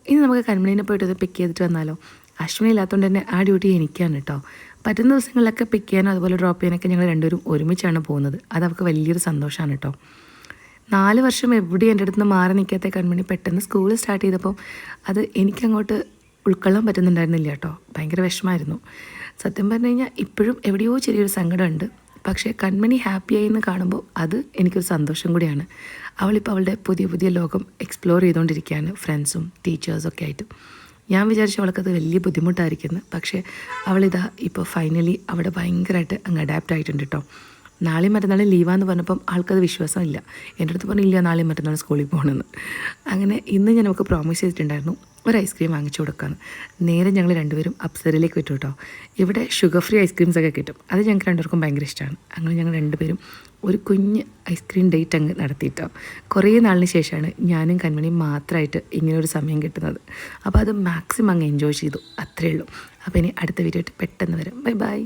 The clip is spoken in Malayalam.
ഇനി നമുക്ക് കൺമണീനെ പോയിട്ട് പിക്ക് ചെയ്തിട്ട് വന്നാലോ. അശ്വിനി ഇല്ലാത്തതുകൊണ്ട് തന്നെ ആ ഡ്യൂട്ടി എനിക്കാണ് കേട്ടോ. പറ്റുന്ന ദിവസങ്ങളിലൊക്കെ പിക്ക് ചെയ്യാനും അതുപോലെ ഡ്രോപ്പ് ചെയ്യാനൊക്കെ ഞങ്ങൾ രണ്ടുപേരും ഒരുമിച്ചാണ് പോകുന്നത്. അത് അവൾക്ക് വലിയൊരു സന്തോഷമാണ് കേട്ടോ. 4 വർഷം എവിടെയും എൻ്റെ അടുത്ത് നിന്ന് മാറി നിൽക്കാത്ത കൺമണി പെട്ടെന്ന് സ്കൂൾ സ്റ്റാർട്ട് ചെയ്തപ്പോൾ അത് എനിക്കങ്ങോട്ട് ഉൾക്കൊള്ളാൻ പറ്റുന്നുണ്ടായിരുന്നില്ല കേട്ടോ. ഭയങ്കര വിഷമമായിരുന്നു. സത്യം പറഞ്ഞു കഴിഞ്ഞാൽ ഇപ്പോഴും എവിടെയോ ചെറിയൊരു സങ്കടമുണ്ട്. പക്ഷേ കൺമണി ഹാപ്പിയായി എന്ന് കാണുമ്പോൾ അത് എനിക്കൊരു സന്തോഷം കൂടിയാണ്. അവളിപ്പോൾ അവളുടെ പുതിയ പുതിയ ലോകം എക്സ്പ്ലോർ ചെയ്തുകൊണ്ടിരിക്കുകയാണ്, ഫ്രണ്ട്സും ടീച്ചേഴ്സൊക്കെ ആയിട്ട്. ഞാൻ വിചാരിച്ചു അവൾക്കത് വലിയ ബുദ്ധിമുട്ടായിരിക്കുന്നു. പക്ഷേ അവളിതാ ഇപ്പോൾ ഫൈനലി അവിടെ ഭയങ്കരമായിട്ട് അങ്ങ് അഡാപ്റ്റ് ആയിട്ടുണ്ട് കേട്ടോ. നാളെയും മറ്റന്നാളും ലീവാന്ന് പറഞ്ഞപ്പം ആൾക്കത് വിശ്വാസമില്ല. എൻ്റെ അടുത്ത് പറഞ്ഞില്ല നാളെയും മറ്റന്നാൾ സ്കൂളിൽ പോകണമെന്ന്. അങ്ങനെ ഇന്ന് ഞാൻ നമുക്ക് പ്രോമിസ് ചെയ്തിട്ടുണ്ടായിരുന്നു ഒരു ഐസ്ക്രീം വാങ്ങിച്ചു കൊടുക്കാമെന്ന്. നേരെ ഞങ്ങൾ രണ്ടുപേരും അപ്സരയിലേക്ക് വിട്ടു കേട്ടോ. ഇവിടെ ഷുഗർ ഫ്രീ ഐസ്ക്രീംസൊക്കെ കിട്ടും. അത് ഞങ്ങൾക്ക് രണ്ടുപേർക്കും ഭയങ്കര ഇഷ്ടമാണ്. അങ്ങനെ ഞങ്ങൾ രണ്ടുപേരും ഒരു കുഞ്ഞ് ഐസ്ക്രീം ഡേറ്റ് അങ്ങ് നടത്തിയിട്ടോ. കുറേ നാളിന് ശേഷമാണ് ഞാനും കൺമണിയും മാത്രമായിട്ട് ഇങ്ങനൊരു സമയം കിട്ടുന്നത്. അപ്പോൾ അത് മാക്സിമം അങ്ങ് എൻജോയ് ചെയ്തു, അത്രയേ ഉള്ളൂ. അപ്പോൾ ഇനി അടുത്ത വീഡിയോ ആയിട്ട് പെട്ടെന്ന് വരാം. Bye bye.